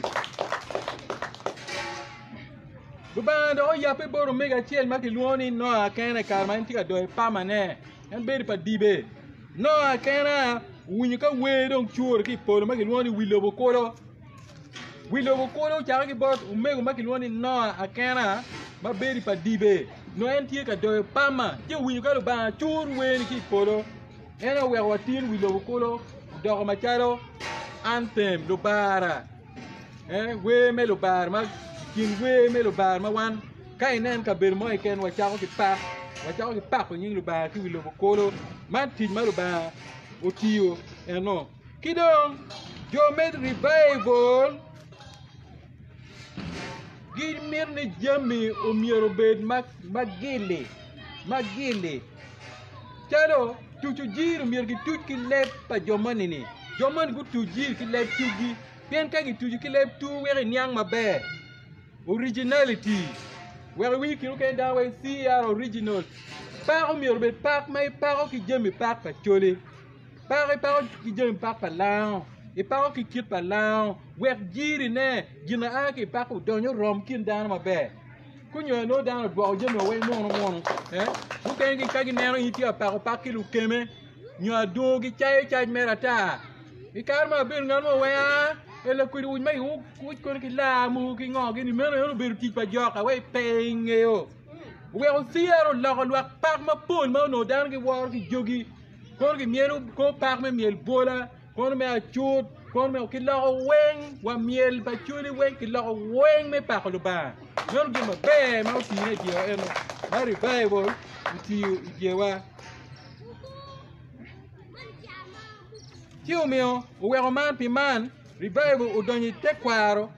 bubando ya pe boro mega chel maki luoni no akene karma ntika do pamane en beri pa dibe no akena wunyika we don chur ki polo maki luoni wilobo kolo chara ki bot umego maki luoni no akena ma beri pa dibe no en tie ka do pama ti wunyika lo ba chur we ni ki polo ena we watin wilobo kolo do ma charo anthem lo bara we me lo bar ma kin we me lo bar ma wan kai nen ka ber mo ken wa chao ki pa ko nyin lo bar ki lo kolo man tin ma lo bar o tio no kidong jo med revival gin mir ne jami o miero bed magile chalo tuju jiru mir ki tuj ki lep pa jomani ni joman gu tujir ki lep tuji pen ka gi tuju ki lep tu weri nyang mabe originality where we can look down and see our original par mi orbe pak mai par ki jemi pak pa chole par ki jemi pak pa lao e par ki kit pa lao wer jiri ne gina a ki pak donyo rom kin dan ma be kunyo no dan do jemi we mono bu ken ki kagi nero yiti par pak ki lu keme nyo do gi chai merata e karma bir ngano we ele kudu mai hu ko ki la mu ki ngo ki ni mero yo ber ti pa joka we pengeo we on siero la lo pak ma pon ma no dan ki war ki jogi ko ki mielu ko pak me miel bola ko me achut ko me ki la wen wa miel ba chuli wen ki la wen me pak lo ba yo gi ma be ma ti ne dio eno ma revival ti jewa Tio mio we man pi man revival udonyi te kwaro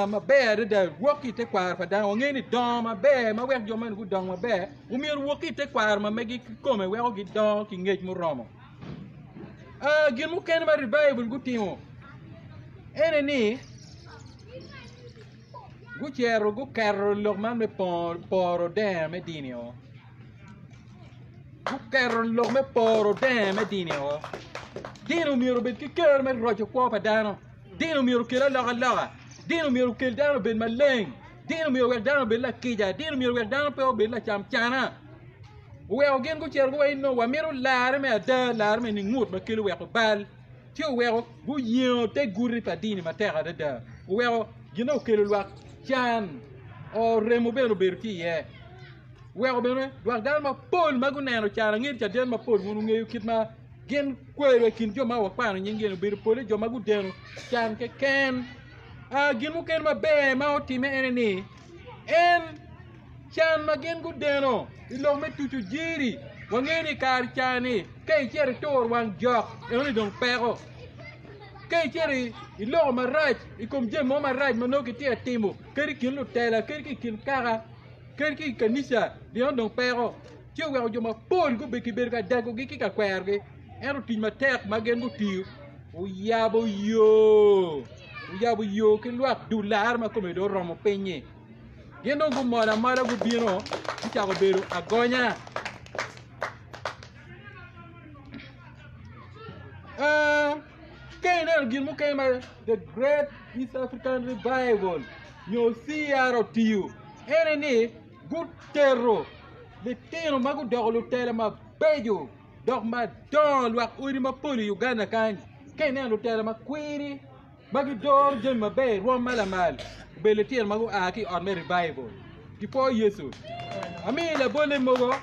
ma be de woki te kwaro pa dan ngeni don ma be ma wek joman gu don ma be umir woki te kwaro ma megi kome we ogi don ki ngej mu romo gin mu ken ma revival gu timo ene ni gu chero gu carro lo man me poro de medinio gu carro lo me poro de medinio dino miro bet ki ker me rojo kwa pa dano dino miro kila laga dino miro kila dano ben maleng dino miro wek dano ben la kija dino miro wek dano pe ben la chamchana we ogen go cher go no wa miro lar me ada lar me ni ngut ba kilo wek bal ti wero bu yin te guri pa dini ma terra da wero gino kelo lwa chan o remo beno berki ye wero beno lwa dal ma pol maguneno chara ngir cha den ma pol munu ngeyo kitma gen kwere kin joma wa kwano nyingeno ber pole joma gudeno chan ke ken gin mu ken ma be ma otime eneni en chan ma gen gudeno ilo me tutu jiri wangeni kar chani kay chere tor wang jok oni dong pero kay chere ilo maraj ikom je mo maraj manoki tia timo keri kin lu tela keri kin kara keri kanisa dion dong pero ti we joma pol go be ki berga dago gi ka kwerge ero tin ma tek ma gen gutiu o yabo yo ke luak dular ma come do romo penye gendo go mara go bino ti cha go beru agonya Kainel Gilmo came the Great East African Revival. You see tiu. Eneni good terro. Le terro magu doglu tele ma bejo. Dog ma don wak uri ma puli Uganda kan. Kainel lu tele ma quiri. Magu dor jen ma be rom malamal. Bele terro magu aki on me revival. Kipo Yesu. Ami le bole mogo.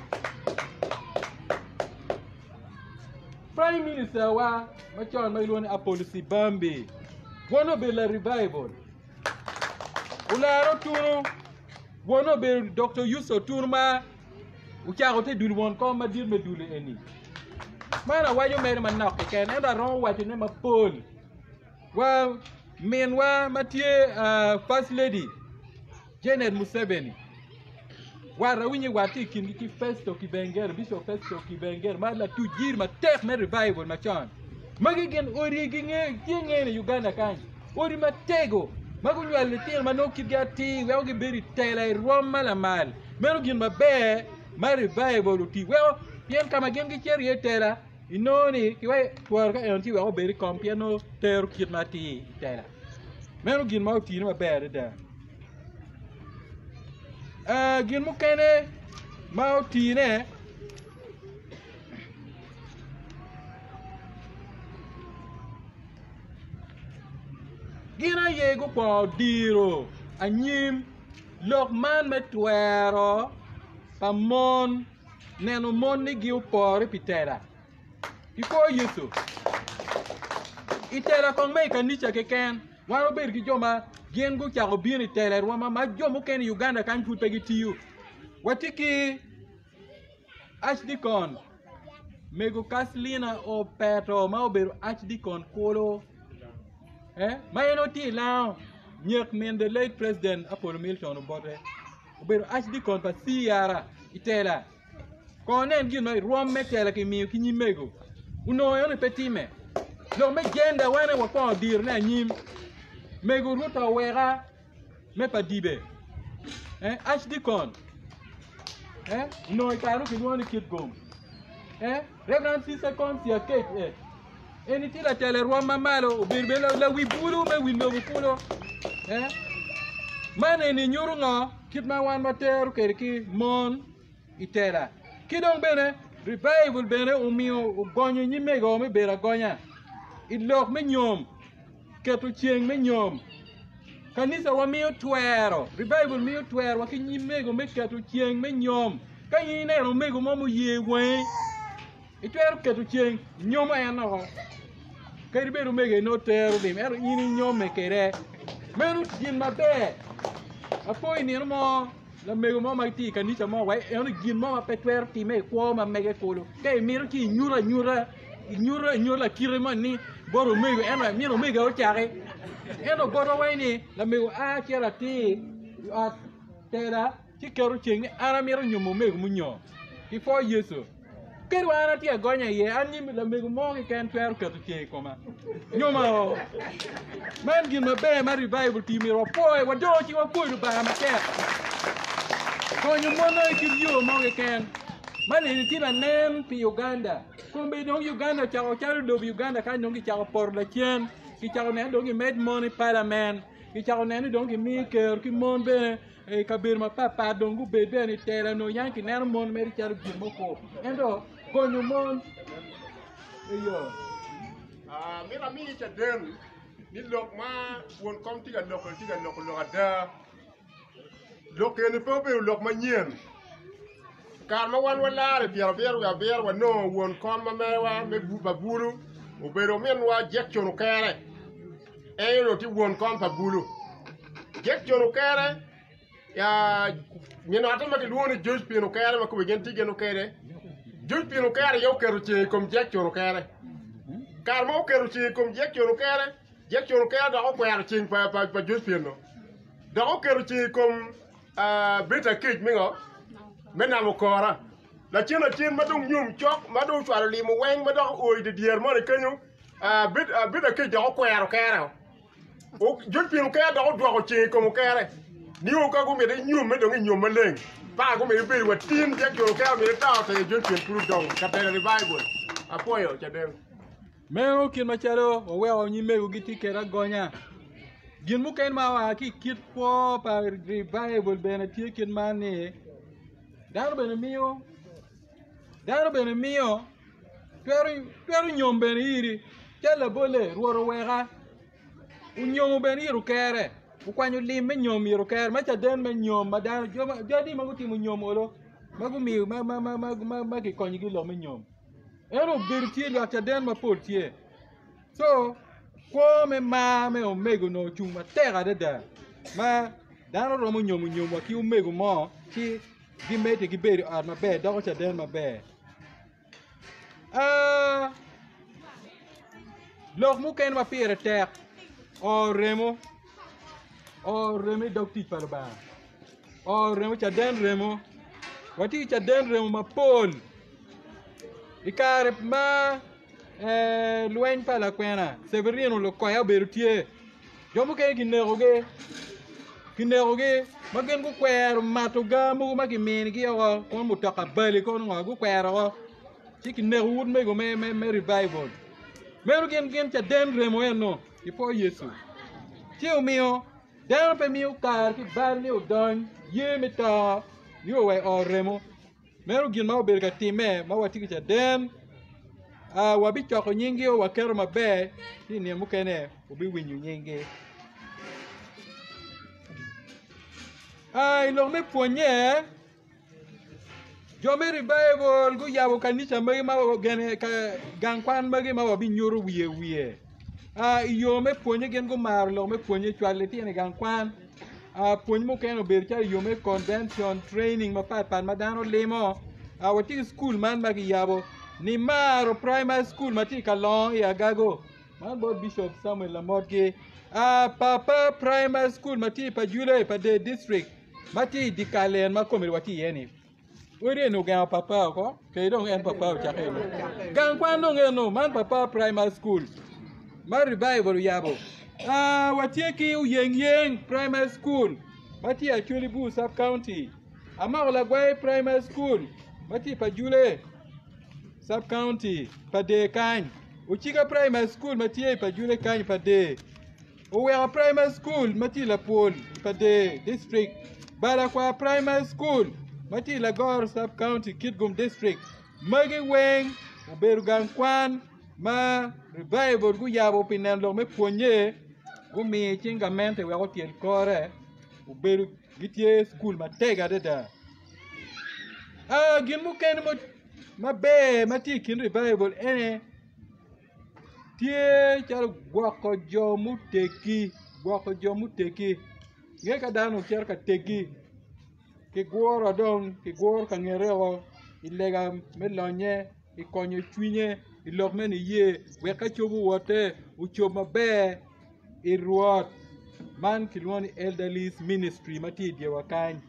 Prime Minister wa machon may luan Apollo Bambi. Wono be la revival. Ularo turo. Wono be Dr. Yuso Turma. Ucharo te dul won ko ma dir me dul eni. Mana wayo mere man nok ken enda ron wa ne ma Paul. Wa men wa Mathieu First Lady Janet Museveni. Wara winyi wati ki Festo ki Benger Bishop Festo ki Benger ma la tujir ma tek me revival ma chan magi gen ori ginge ne Uganda kan ori ma tego magu nyal tir ma no ki gati we ogi beri tele roma la mal mero gin ma be ma revival ti we pien kama gen gi cher ye tela inoni ki we twar ka en ti we beri kompiano ter kit ma ti tela mero gin ma ti ma be da gin mu kene mautine gina yego po diro anyim lok man metwero pamon neno mon ni giu por pitera iko Yesu itera kong me kanisa keken waro ber gi joma gen go chago bini tele roma ma jomo ken Uganda kan fu pegi tiu watiki Archdeacon mego Kaslina o Petro ma oberu Archdeacon kolo ma eno ti lao nyek men the late president Apollo Milton Obote oberu Archdeacon pa siara itela konen gino rom metela ke mi ki nyimego uno yo ne petime lo me genda wane wa ko dir na nyim mego ruta wera me pa dibe Archdeacon no ikaru ki woni kit gom Reverend Sister Comsia Kate eni tila tele roma malo birbelo la wibulu me windo bukulo mane ni nyurunga kitma wan mater kerki mon itela kidong bene revival bene umio ugonyo nyimego me bera gonya ilok me nyom ketu chieng me nyom kanisa wa miyo twero revival miyo twero ki nyimego me ketu chieng me nyom ka yine ro mego mo yewe itwero ketu chieng nyom eno ka riberu mege no tero dim ero yini nyom me kere meru tin mabe apoi ni mo la mego mo magti kanisa mo wa eno gin mo petwer ti me ko ma mege kolo kay miru ki nyura kirema ni boro mego eno miro mego o chare eno boro waini la mego a kera ti a tera ti kero cheng ara miro nyumo mego munyo before Yesu keru ana ti agonya ye anyi la mego mo ke kan twer ka ti koma nyoma man gin mabe ma revival ti miro poi wa do ti wa poi ba ma ke ko nyumo no ki yo mo ke kan mani ti la nem pi Uganda kumbe no Uganda chao do Uganda kan no ki chao por la chen ki chao ne do ki med money parliament ki chao ne do ki mi ker ki mon be kabir ma papa dongu be be ni tera no yanki ner mon meri chao gi moko endo ko nyumon yo mira mi cha den ni lok ma won kom tiga lok ada lok en po be lok ma nyen kar ma wan wala re bier wa no won kom ma me wa me bu ba bulu o bero men wa jek chono kere e ro ti won kom pa bulu jek chono kere ya ni no atama ke luone joj pino kere ma ko gen ti geno kere joj pino kere yo kero che kom jek chono kere kar mo kero che kom jek chono kere da ko kwero chin pa joj pino da ko kero che kom beta kej mingo mena mo kora la chin ma dong nyum chok ma dong chwal li mo weng ma dong oy de dier mo ne kanyu beta kej da ko kwero kere o joj pino kere da ko dwa ko che kom kere ni o ka go me de nyum me dong nyum ma leng pa go me be wa tin jek chono kere me ta ta joj pino puru dong ka te revival apoyo cha dem Meo kin machado o we o nyime go giti kera gonya. Gin mu ken ma wa ki kit po pa revival bena tie kin mane. Daro bena mio. Pero nyom bena iri. Kala bole ruoro wega. Unyom bena iru kere. Ukwanyu lim me nyom iru kere. Macha den me nyom madano jodi maguti mu nyom olo. Magu mi ma ki konyi gi lo me nyom. Ero bertie lo ta den ma portie. So, ko me o mego no chuma terra da. Ma dano romo nyomu wa ki o mego mo ki gi mete gi beri ar ma be do ta den ma be. Lok mu ken ma pere tek. O remo dokti parba. O remo ta den remo. Wati ta den remo ma pol. Ikarep ma luen pa la kwena Severino lo koya berutie jomu ke kineroge magen ku kwer matuga mu ma ki min ki yo ko mutaka bali ko ngo ku kwero ti kinerud me go me revival meru gen cha den remo eno ipo Yesu ti o mio dan pe mio kar ki bali o don ye meta yo we o remo meru gen ma berga time ma wati cha den wabi choko nyingi o wakero mabe ti ni mukene ubi winyu nyingi ilo me ponye jo me revival gu yabo kanisa magi ma gene ka gankwan magi ma wabi nyoro wiye iyo me ponye gen gu mar lo me ponye chwale ti ne gankwan ponye mukene ber cha yo me convention training ma pat madano lemo wati school man magi yabo ni maro primary school mati kalong ya gago man bo Bishop Samuel Lamotge papa primary school mati pa Jule pa de district mati dikalen ma komir wati yeni ore no ga papa ko ke don en papa cha ke no gan kwano ngeno man papa primary school ma revival yabo wati ki yeng primary school mati actually bu sub county amara gwa primary school mati pa Jule sub county pa de kan uchika primary school mati pa Jule kan pa de Uwera primary school mati la pol pa de district bala kwa primary school mati la Gor sub county Kitgum district magi weng uberu gankwan ma revival gu yabo pinan lo me ponye gu mi chinga mente we hotel kore uberu gitie school matega da gin mu ken mo mabe mati kin revival ene tie chal gwako jo muteki nge ka dano cher ka teki ke goro dong ke goro ka ngereo ilega melonye ikonyo chwinye ilokmen ye we ka chobu wote uchob mabe iruot man kilwoni elderly ministry mati die wakany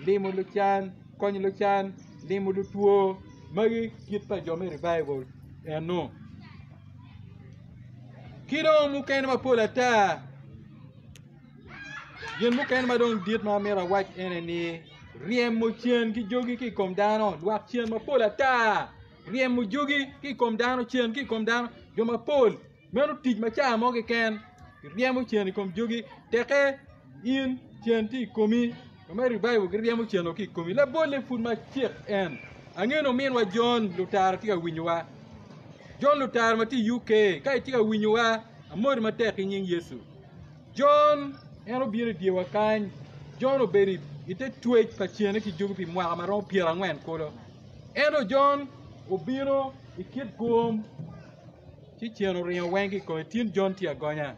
limo luchan konyo luchan limo lutuo magi kitpa jome revival eno kido muken ma polata yen muken ma dong dit ma mera wach ene ni riem mo chien ki jogi ki kom dano wak chien ma polata riem mo jogi ki kom dano chien ki kom dano jo ma pol meno tij ma cha mo ke ken riem mo chien kom jogi teke in chien ti komi ma revival riem mo chien ki komi la bolle fun ma chek en angeno min wa John lutar ti winwa John lutar mati UK kai tika winywa amor mate kinyin Yesu John eno biro diewa kany John oberi ite twech pachiene ki jugu pi mwaka marom piera ngwen kolo eno John obiro ikit gom chi chieno rinyo wengi ko tin John tia gonya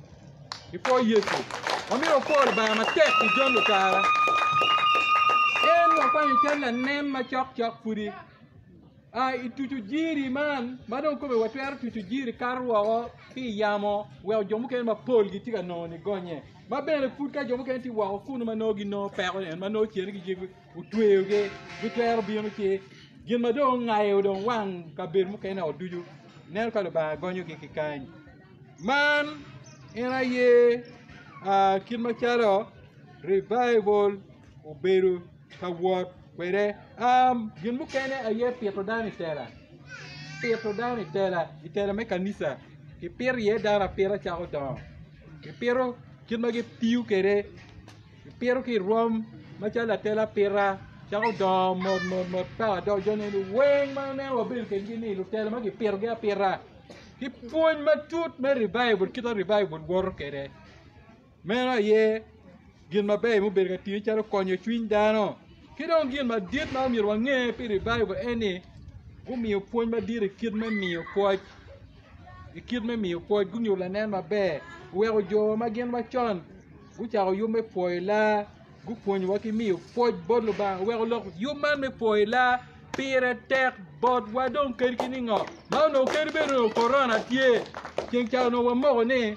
before Yesu amiro pol ba matek ki John lutara en wakwanyi chen la nem ma chok fudi itutu jiri man madon kobe watwer tutu jiri karwa ki yamo we jomu ken ma pol gi tiga no ni gonye ma bene fut ka jomu ken ti wa funu ma no gi no pero en ma no chien gi jigu utwege gutwer bi no ki gin ma do ngayo do wang ka ber mu ken oduju ner ka do ba gonyo gi kan man era ye kin ma charo revival oberu ka wot where gin mu kene aye Pietro Dani itera me kanisa ki per ye dara pera chao don ki pero kin ma ge piu kere ki pero ki rom ma chala tela pera chao don mod pa do jone ni weng ma ne wo bil ken gini lu tela ma ge per ge pera ki pon ma tut me revival kita revival wor kere mena ye gin ma be mu ber ga ti charo konyo twin dano kidon gin ma dit ma mi wange pi revival eni gumi opon ma dire kid me mi opoj ikid me mi opoj gumi la nen ma be wero jo ma gin ma chon gu chao yu me poila gu pon wa ki mi opoj bodlo ba wero lo yu man me poila pire tek bod wa don ker kiningo ma no ker be no corona tie ken chao no wa mo ne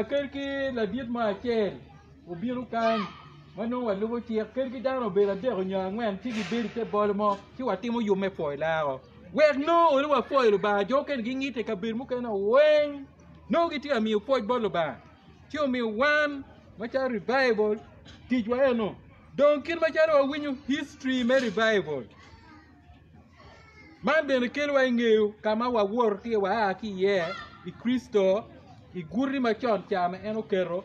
ker ki la dit ma chen obiru kan manu wa lugo ti ker ki dano be la de nya ngwen ti gi be te bolmo ti wa ti mo yu me poila wek no olu wa foil ba joken gi ngite ka bir mu kana wen no gi ti ami foil bolo ba ti o mi wan ma cha revival ti jwa eno don kin ma cha ro winyu history me revival man ben kel wa ngeu kama wa wor ti wa ki ye i Kristo i gurri ma chon chama eno kero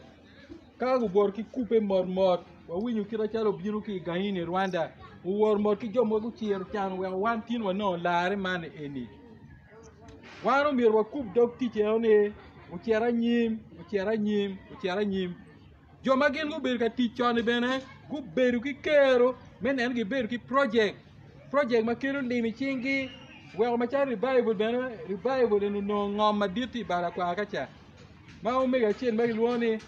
ka go bor ki kupe mormot wa winyu kira chalo binu ki gaini Rwanda uwor mor ki jomo ku chier chan we wan tin wa no laare man eni wano mir wa kup dok ti cheone u chiera nyim joma gen go ber ka ti chon bene ku beru ki kero men en gi beru ki project ma kero limi chingi we ma cha revival bene revival no ngom ma diti bara kwa kacha ma o mega chen ma luoni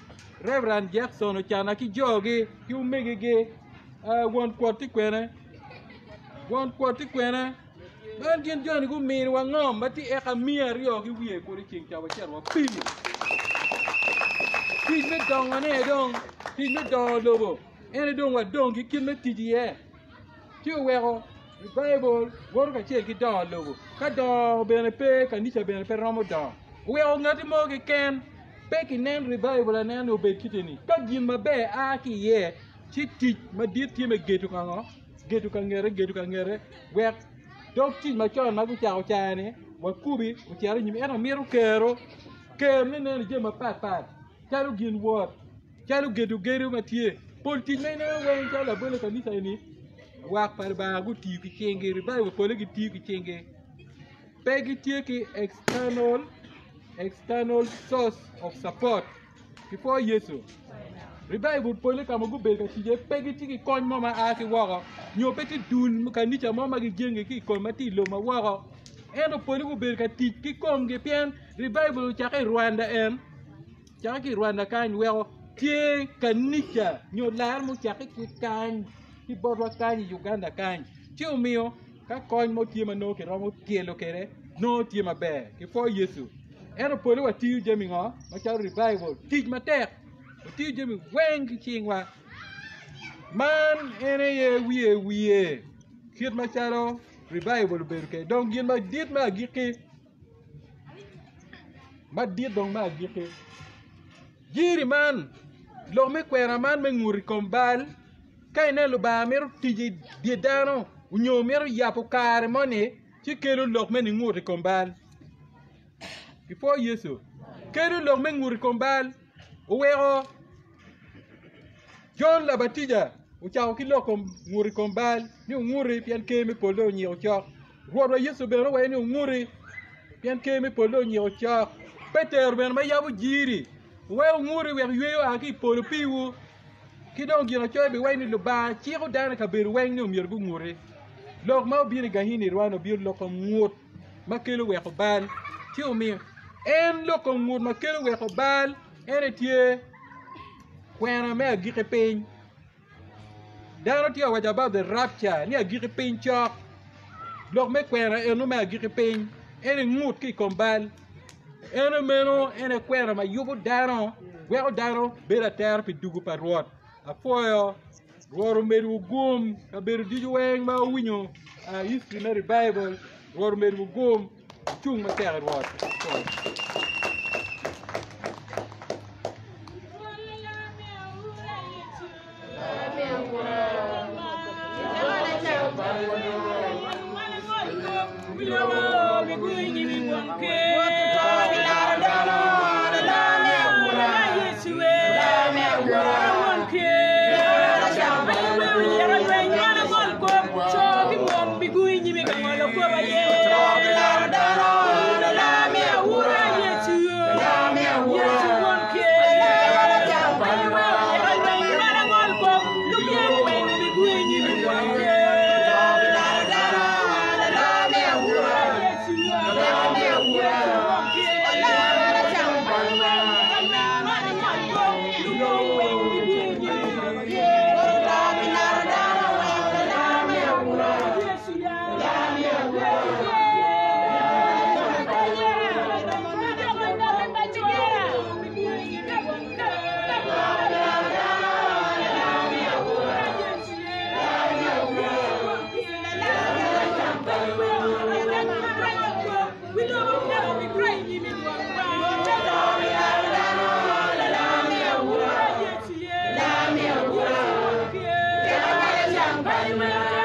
Reverend Jackson o chana ki jogi ki umege ge won kwoti kwene ban gin joni gu mir wa ngom mati e ka mier yo ki wiye ko ri ching chawa cherwa pili ti me dong ane dong ti me do lobo ene dong wa dong ki kin me tiji e ti o wero Bible wor ka che ki do lobo ka do bene pe ka ni cha bene pe romo do wero ngati mo ki ken peki nen revival anen obed kiteni ka gin mabe a ki ye ti ma dit ti me getu kangere wek dok ti ma chon ma ku chao chane wa kubi u tiare nyim eno miru kero ne nen je ma pat chalu gin wor chalu getu ma tie politi me ne wen chala bole kanisa ni wa par ba gu ti ki chenge revival pole ki ti ki chenge pegi tie ki external source of support before Yesu revival pole kama gu be ka tije pegi tiki kon mo ma a ki woro nyo peti dun ka nicha mo ma gi jenge ki kon mati lo ma woro eno pole gu be ka tiki ki kom ge pien revival cha ki Rwanda ki Rwanda kan wero tie ka nicha nyo lar mo cha ki kan ki bodwa kan Uganda kan tio mio ka kon mo tie ma no ke romo kielo kere no tie ma be before Yesu eno pole wa tiu jemi ngo ma cha revival tij ma tek tiu jemi wen ki chingwa man ene ye wiye kit ma charo revival berke donc gin ma dit ma giki jiri man lo me kwera man me nguri kombal kay ne lu ba mer tiji di dano unyo mer yapu kare moni ci kelu lok me ni nguri kombal before Yesu kelu lok me nguri kombal uwero John la Batija u chao ki lok nguri kombal ni nguri pian keme polo nyi o chok ruwa Yesu be no we ni nguri pian ke me polo nyo cha Peter ben ma yabu jiri we nguri we yeyo aki polo piwu ki don gina choy be wayni lo ba chi ko dana ka ber wayni mir gu nguri lok ma bi ga hini rwano bi lo ko ngut ma kelo we ko bal ti o mi en lo ko ngut ma kelo we ko bal ene tie kwena me gi ke pin dano ti wa about the rapture ni gi ke pin chok lok me kwena eno me gi ke pin ene ngut ki kombal ene meno ene kwena ma yugo dano we o dano bera ter pi dugu pa rot afoyo Roro meru gum ka beru diju weng ma winyo history na Bible roro meru gum chung ma ter rot Bye.